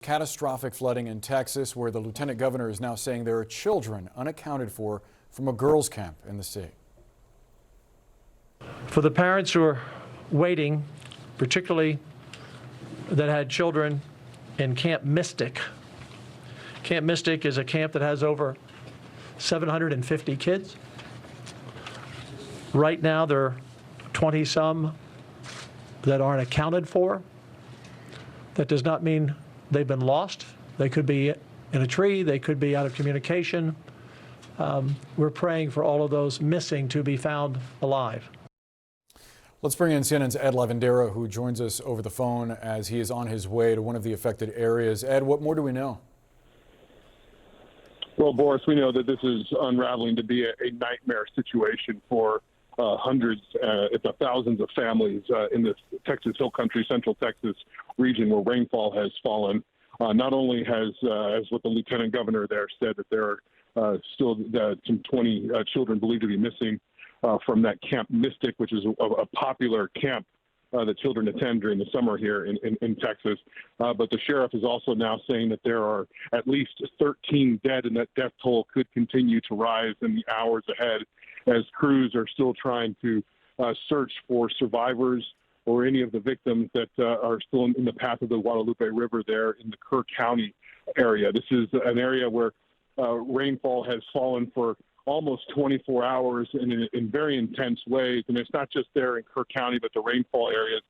Catastrophic flooding in Texas, where the lieutenant governor is now saying there are children unaccounted for from a girls' camp in the state. For the parents who are waiting, particularly that had children in Camp Mystic. Camp Mystic is a camp that has over 750 kids. Right now, there are 20-some that aren't accounted for. That does not mean they've been lost. They could be in a tree. They could be out of communication. We're praying for all of those missing to be found alive. Let's bring in CNN's Ed Lavandera, who joins us over the phone as he is on his way to one of the affected areas. Ed, what more do we know? Well, Boris, we know that this is unraveling to be a nightmare situation for hundreds, if not thousands of families in this Texas Hill Country, Central Texas region where rainfall has fallen. Not only has, as what the lieutenant governor there said, that there are still some 20 children believed to be missing from that Camp Mystic, which is a popular camp that children attend during the summer here in Texas. But the sheriff is also now saying that there are at least 13 dead, and that death toll could continue to rise in the hours ahead as crews are still trying to search for survivors or any of the victims that are still in the path of the Guadalupe River there in the Kerr County area. This is an area where rainfall has fallen for almost 24 hours in very intense ways. And it's not just there in Kerr County, but the rainfall areas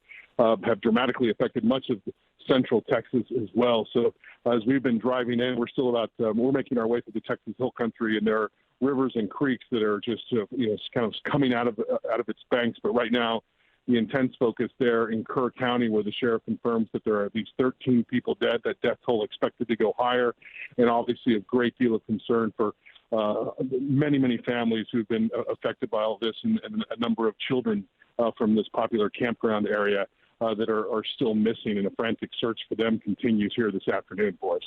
have dramatically affected much of central Texas as well. So as we've been driving in, we're making our way through the Texas Hill Country, and there are rivers and creeks that are just kind of coming out of its banks. But right now, the intense focus there in Kerr County, where the sheriff confirms that there are at least 13 people dead, that death toll expected to go higher, and obviously a great deal of concern for many families who've been affected by all this, and a number of children from this popular campground area that are still missing, and a frantic search for them continues here this afternoon for us.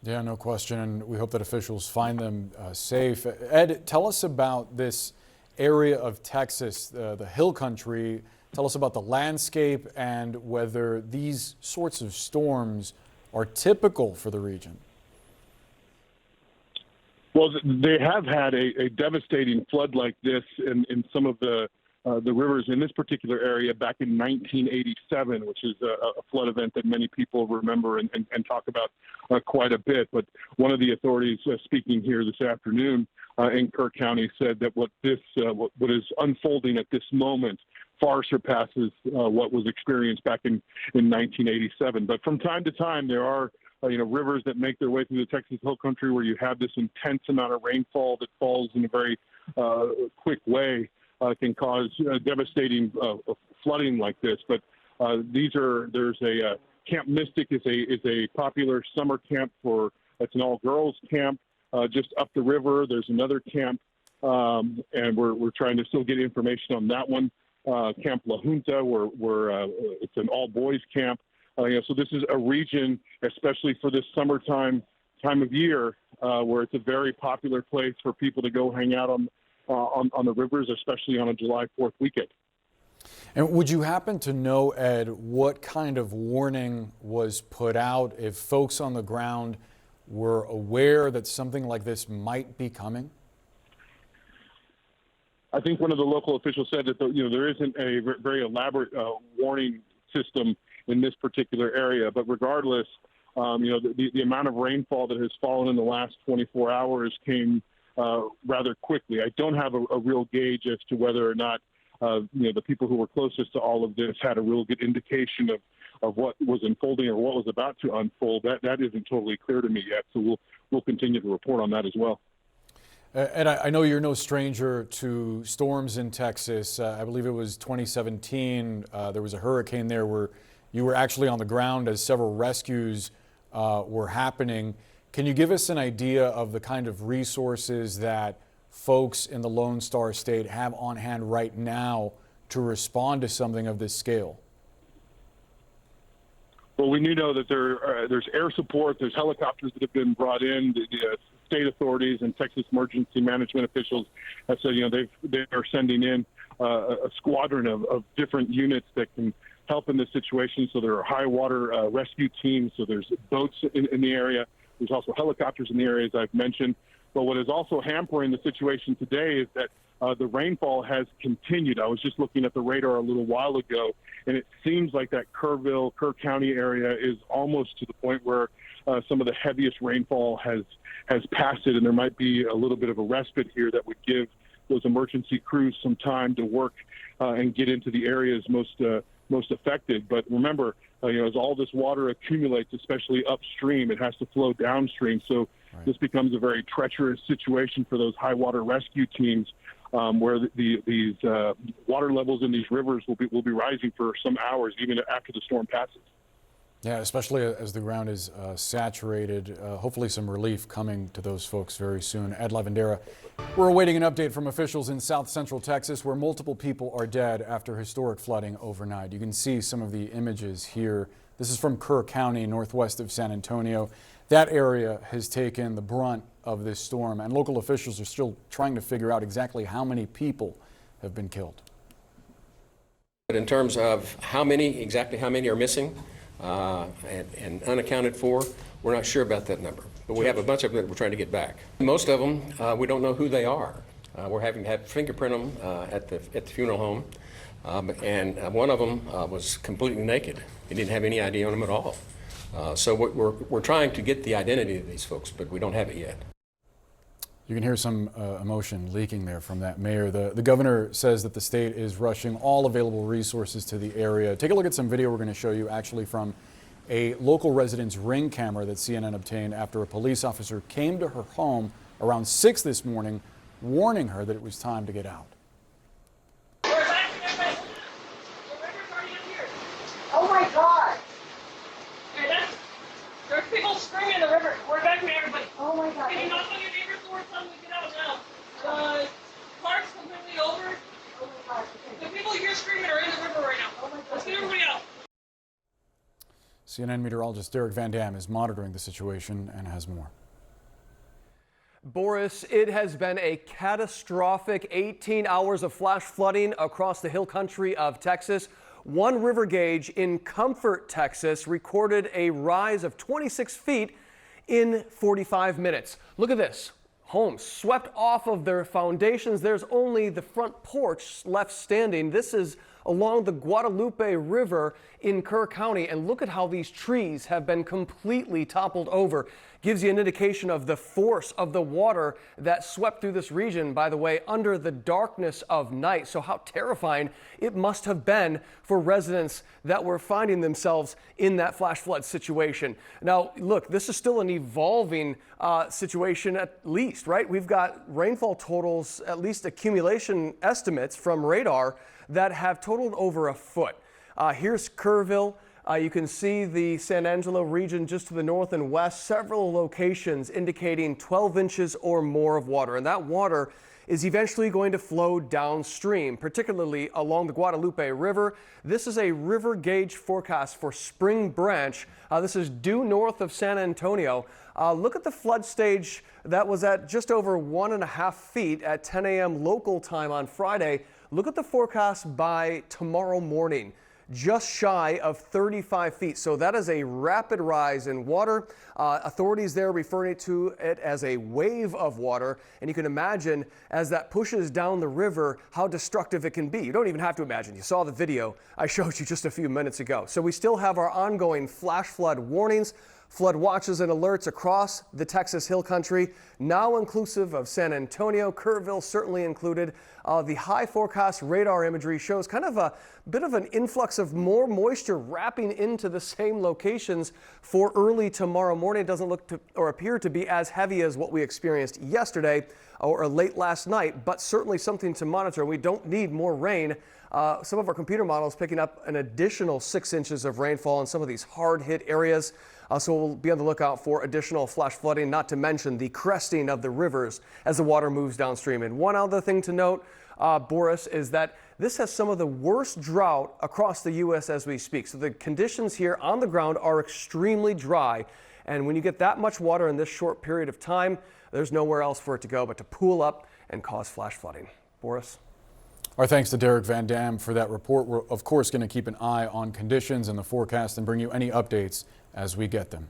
Yeah, no question, and we hope that officials find them safe. Ed, tell us about this area of Texas, the Hill Country. Tell us about the landscape and whether these sorts of storms are typical for the region. Well, they have had a devastating flood like this in some of the rivers in this particular area back in 1987, which is a flood event that many people remember and talk about quite a bit. But one of the authorities speaking here this afternoon in Kerr County said that what is unfolding at this moment far surpasses what was experienced back in 1987. But from time to time, there are rivers that make their way through the Texas Hill Country where you have this intense amount of rainfall that falls in a very quick way, can cause devastating flooding like this. But there's a Camp Mystic is a popular summer camp it's an all-girls camp just up the river. There's another camp, and we're trying to still get information on that one. Camp La Junta, where it's an all-boys camp. So this is a region, especially for this time of year, where it's a very popular place for people to go hang out on the rivers, especially on a July 4th weekend. And would you happen to know, Ed, what kind of warning was put out if folks on the ground were aware that something like this might be coming? I think one of the local officials said that there isn't a very elaborate warning system in this particular area, but regardless, the amount of rainfall that has fallen in the last 24 hours came rather quickly. I don't have a real gauge as to whether or not the people who were closest to all of this had a real good indication of what was unfolding or what was about to unfold. That isn't totally clear to me yet, so we'll continue to report on that as well. And I know you're no stranger to storms in Texas. I believe it was 2017. There was a hurricane there where you were actually on the ground as several rescues were happening. Can you give us an idea of the kind of resources that folks in the Lone Star State have on hand right now to respond to something of this scale? Well, we do know that there's air support, there's helicopters that have been brought in. The state authorities and Texas emergency management officials have said, they are sending in a squadron of different units that can help in this situation. So there are high water rescue teams. So there's boats in the area. There's also helicopters in the area, as I've mentioned. But what is also hampering the situation today is that the rainfall has continued. I was just looking at the radar a little while ago, and it seems like that Kerr County area is almost to the point where some of the heaviest rainfall has passed it, and there might be a little bit of a respite here that would give those emergency crews some time to work and get into the areas most affected. But remember, as all this water accumulates, especially upstream, it has to flow downstream. So this becomes a very treacherous situation for those high water rescue teams, where these water levels in these rivers will be rising for some hours, even after the storm passes. Yeah, especially as the ground is saturated. Hopefully some relief coming to those folks very soon. Ed Lavandera, we're awaiting an update from officials in south central Texas where multiple people are dead after historic flooding overnight. You can see some of the images here. This is from Kerr County, northwest of San Antonio. That area has taken the brunt of this storm, and local officials are still trying to figure out exactly how many people have been killed. But in terms of exactly how many are missing, and unaccounted for, we're not sure about that number. But we have a bunch of them that we're trying to get back. Most of them, we don't know who they are. We're having to fingerprint them at the funeral home. And one of them was completely naked. He didn't have any ID on him at all. So we're trying to get the identity of these folks, but we don't have it yet. You can hear some emotion leaking there from that mayor. The governor says that the state is rushing all available resources to the area. Take a look at some video we're going to show you actually from a local resident's Ring camera that CNN obtained after a police officer came to her home around 6 this morning, warning her that it was time to get out. Oh my God! There's people screaming in the river. We're evacuating everybody. Oh my God! Can you knock on your neighbor's door and tell them to get out now? Park's completely over. Oh my God! The people you're screaming are in the river right now. Oh my God! Let's get everybody out. CNN meteorologist Derek Van Dam is monitoring the situation and has more. Boris, it has been a catastrophic 18 hours of flash flooding across the hill country of Texas. One river gauge in Comfort, Texas, recorded a rise of 26 feet in 45 minutes. Look at this. Homes swept off of their foundations. There's only the front porch left standing. This is along the Guadalupe River in Kerr County. And look at how these trees have been completely toppled over. Gives you an indication of the force of the water that swept through this region, by the way, under the darkness of night. So how terrifying it must have been for residents that were finding themselves in that flash flood situation. Now, look, this is still an evolving situation at least, right? We've got rainfall totals, at least accumulation estimates from radar that have totaled over a foot. Here's Kerrville. You can see the San Angelo region just to the north and west, several locations indicating 12 inches or more of water. And that water is eventually going to flow downstream, particularly along the Guadalupe River. This is a river gauge forecast for Spring Branch. This is due north of San Antonio. Look at the flood stage that was at just over 1.5 feet at 10 a.m. local time on Friday. Look at the forecast by tomorrow morning. Just shy of 35 feet. So that is a rapid rise in water. Authorities there referring to it as a wave of water. And you can imagine as that pushes down the river, how destructive it can be. You don't even have to imagine. You saw the video I showed you just a few minutes ago. So we still have our ongoing flash flood warnings, flood watches and alerts across the Texas Hill Country, now inclusive of San Antonio, Kerrville certainly included. The high forecast radar imagery shows kind of a bit of an influx of more moisture wrapping into the same locations for early tomorrow morning. It doesn't look to or appear to be as heavy as what we experienced yesterday or late last night, but certainly something to monitor. We don't need more rain. Some of our computer models picking up an additional 6 inches of rainfall in some of these hard hit areas. So we'll be on the lookout for additional flash flooding, not to mention the cresting of the rivers as the water moves downstream. And one other thing to note, Boris, is that this has some of the worst drought across the U.S. as we speak. So the conditions here on the ground are extremely dry. And when you get that much water in this short period of time, there's nowhere else for it to go but to pool up and cause flash flooding. Boris? Our thanks to Derek Van Dam for that report. We're, of course, going to keep an eye on conditions and the forecast and bring you any updates as we get them.